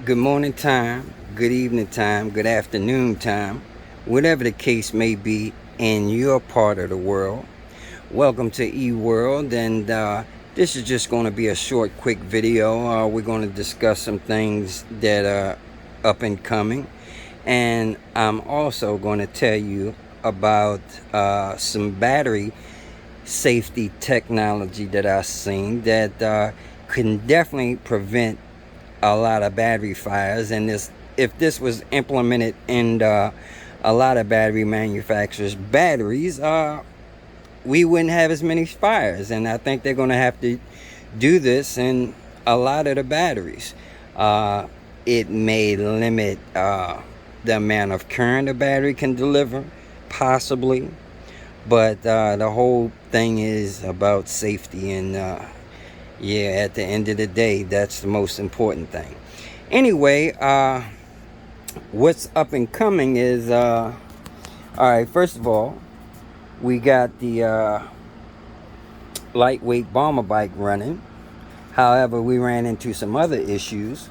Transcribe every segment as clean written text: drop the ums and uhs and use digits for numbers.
Good morning time, good evening time, good afternoon time, whatever the case may be in your part of the world. Welcome to eWorld, and this is just going to be a short, quick video. We're going to discuss some things that are up and coming, and I'm also going to tell you about some battery safety technology that I've seen that can definitely prevent a lot of battery fires. And if this was implemented in a lot of battery manufacturers batteries, we wouldn't have as many fires. And I think they're going to have to do this in a lot of the batteries. It may limit the amount of current a battery can deliver, possibly, but the whole thing is about safety. And yeah, at the end of the day, that's the most important thing. Anyway, what's up and coming is, all right, first of all, we got the lightweight bomber bike running. However, we ran into some other issues.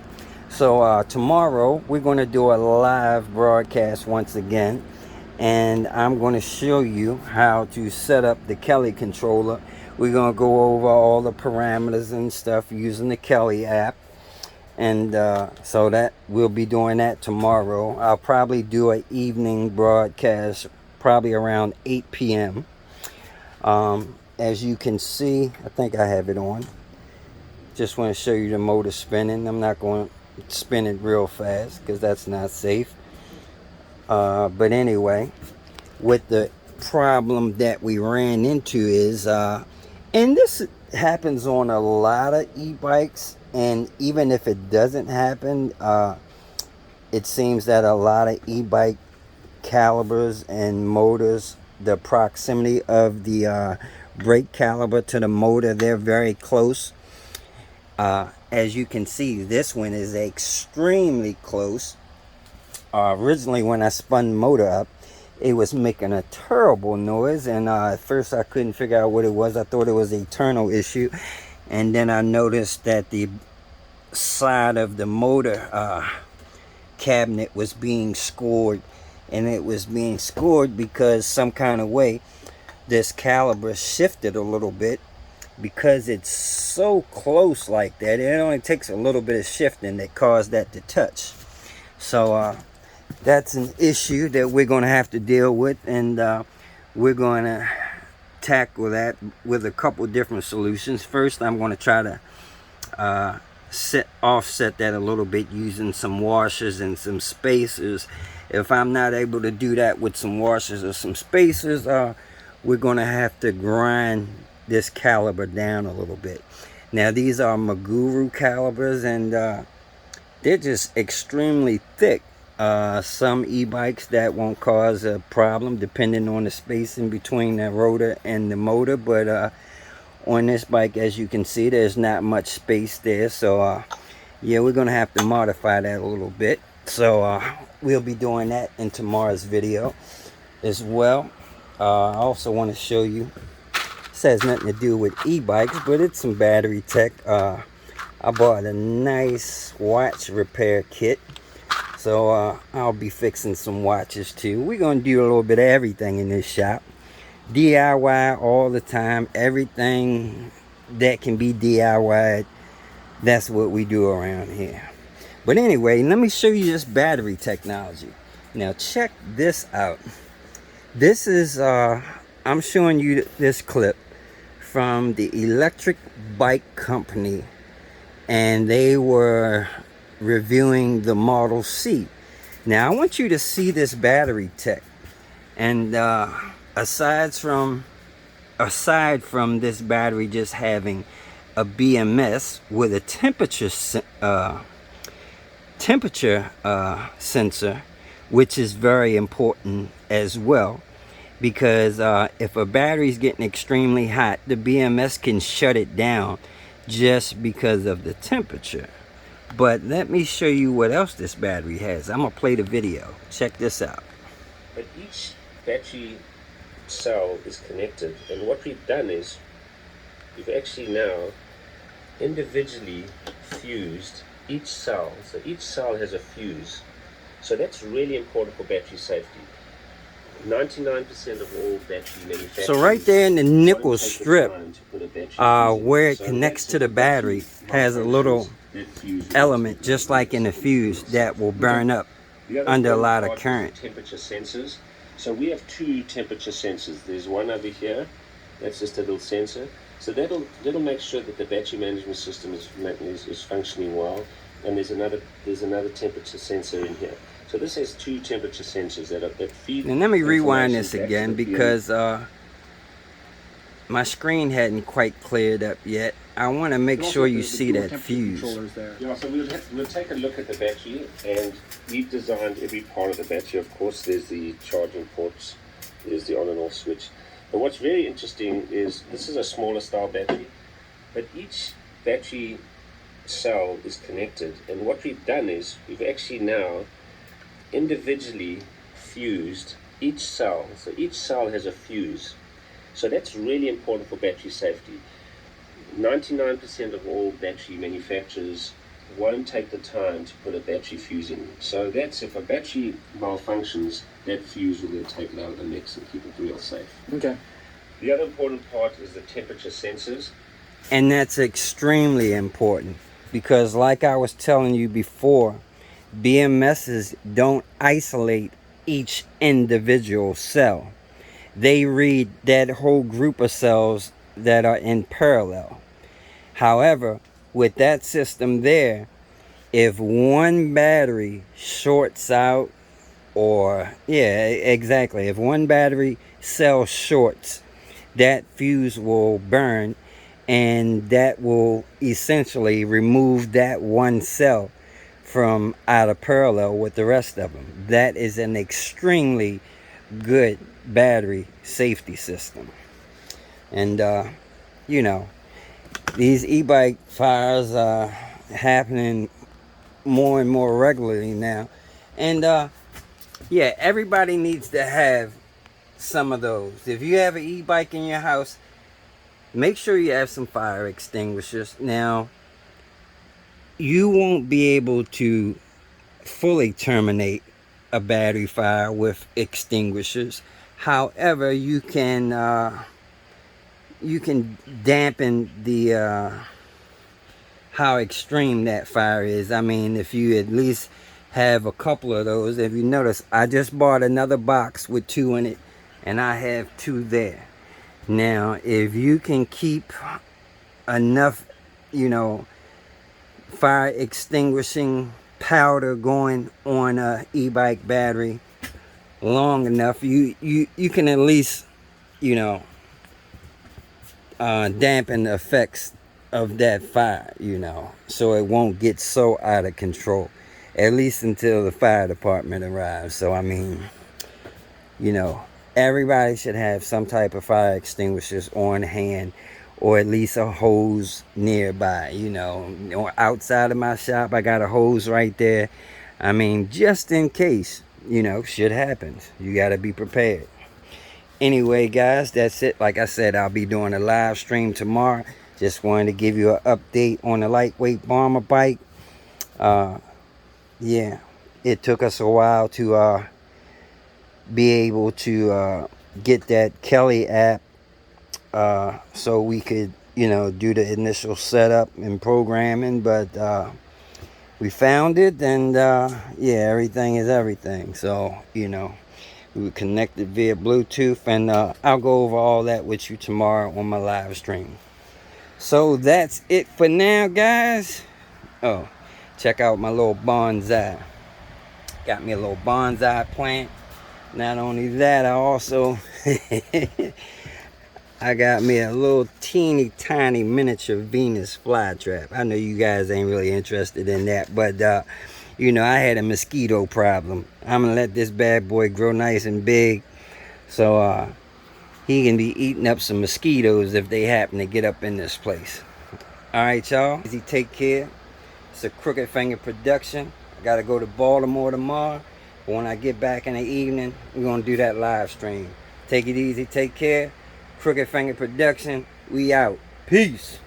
So tomorrow, we're going to do a live broadcast once again. And I'm going to show you how to set up the Kelly controller. We're going to go over all the parameters and stuff using the Kelly app. And so that we'll be doing that tomorrow. I'll probably do an evening broadcast probably around 8 p.m. As you can see, I think I have it on. Just want to show you the motor spinning. I'm not going to spin it real fast because that's not safe. But anyway, what the problem that we ran into is, and this happens on a lot of e-bikes, and even if it doesn't happen, it seems that a lot of e-bike calibers and motors, the proximity of the brake caliber to the motor, they're very close. As you can see, this one is extremely close. Originally, when I spun the motor up, it was making a terrible noise, and at first I couldn't figure out what it was. I thought it was a internal issue, and then I noticed that the side of the motor cabinet was being scored, and it was being scored because some kind of way this caliber shifted a little bit. Because it's so close like that, it only takes a little bit of shifting that caused that to touch. So that's an issue that we're going to have to deal with, and we're going to tackle that with a couple different solutions. First, I'm going to try to offset that a little bit using some washers and some spacers. If I'm not able to do that with some washers or some spacers, we're going to have to grind this caliber down a little bit. Now, these are Maguru calibers, and they're just extremely thick. Some e-bikes that won't cause a problem depending on the spacing between the rotor and the motor, but on this bike, as you can see, there's not much space there. So yeah, we're gonna have to modify that a little bit. So we'll be doing that in tomorrow's video as well. I also want to show you, this has nothing to do with e-bikes, but it's some battery tech. I bought a nice watch repair kit. So I'll be fixing some watches too. We're going to do a little bit of everything in this shop. DIY all the time. Everything that can be DIY'd, that's what we do around here. But anyway, let me show you this battery technology. Now check this out. This is, I'm showing you this clip from the Electric Bike Company. And they were reviewing the Model C. Now I want you to see this battery tech, and aside from this battery just having a BMS with a temperature sensor, which is very important as well, because if a battery is getting extremely hot, the BMS can shut it down just because of the temperature. But let me show you what else this battery has. I'm gonna play the video. Check this out. But each battery cell is connected, and what we've done is we've actually now individually fused each cell, so each cell has a fuse. So that's really important for battery safety. 99% of all battery manufacturers. So right there in the nickel won't take the strip, time to put a battery fuse in. where it So connects that's to if the a battery, has a little that fuse will element, take just over like in the fuse, that will burn up The other under a important lot of part current. is the temperature sensors. So we have two temperature sensors. There's one over here. That's just a little sensor. So that'll make sure that the battery management system is functioning well. And there's another temperature sensor in here. So this has two temperature sensors that feed. And let me rewind this information back to again the because my screen hadn't quite cleared up yet. I want to make sure you see that fuse. There. Yeah, so we'll take a look at the battery, and we've designed every part of the battery. Of course, there's the charging ports, there's the on and off switch. But what's very interesting is this is a smaller style battery, but each battery cell is connected. And what we've done is we've actually now individually fused each cell. So each cell has a fuse. So that's really important for battery safety. 99% of all battery manufacturers won't take the time to put a battery fuse in. So that's if a battery malfunctions, that fuse will then take it out of the mix and keep it real safe. Okay. The other important part is the temperature sensors. And that's extremely important because, like I was telling you before, BMSs don't isolate each individual cell. They read that whole group of cells that are in parallel. However, with that system there, if one battery shorts out, or exactly, if one battery cell shorts, that fuse will burn, and that will essentially remove that one cell from out of parallel with the rest of them. That is an extremely good battery safety system. And you know, these e-bike fires are happening more and more regularly now. And yeah, everybody needs to have some of those. If you have an e-bike in your house, make sure you have some fire extinguishers. Now, you won't be able to fully terminate a battery fire with extinguishers. However, you can dampen the how extreme that fire is. I mean, if you at least have a couple of those. If you notice, I just bought another box with 2 in it, and I have 2 there. Now, if you can keep enough, fire extinguishing powder going on a e-bike battery long enough, you can at least, dampen the effects of that fire, so it won't get so out of control, at least until the fire department arrives. So, I mean, everybody should have some type of fire extinguishers on hand, or at least a hose nearby. Or outside of my shop, I got a hose right there. I mean, just in case, shit happens. You got to be prepared. Anyway, guys, that's it. Like I said, I'll be doing a live stream tomorrow. Just wanted to give you an update on the lightweight bomber bike. Yeah, it took us a while to be able to get that Kelly app so we could, do the initial setup and programming. But we found it, and yeah, everything is everything. So, we were connected via Bluetooth, and I'll go over all that with you tomorrow on my live stream. So that's it for now, guys. Oh, check out my little bonsai. Got me a little bonsai plant. Not only that, I also I got me a little teeny tiny miniature Venus flytrap. I know you guys ain't really interested in that, but I had a mosquito problem. I'm gonna let this bad boy grow nice and big, so he can be eating up some mosquitoes if they happen to get up in this place. Alright, y'all. Easy, take care. It's a Crooked Finger production. I gotta go to Baltimore tomorrow, but when I get back in the evening, we're gonna do that live stream. Take it easy, take care. Crooked Finger production. We out. Peace.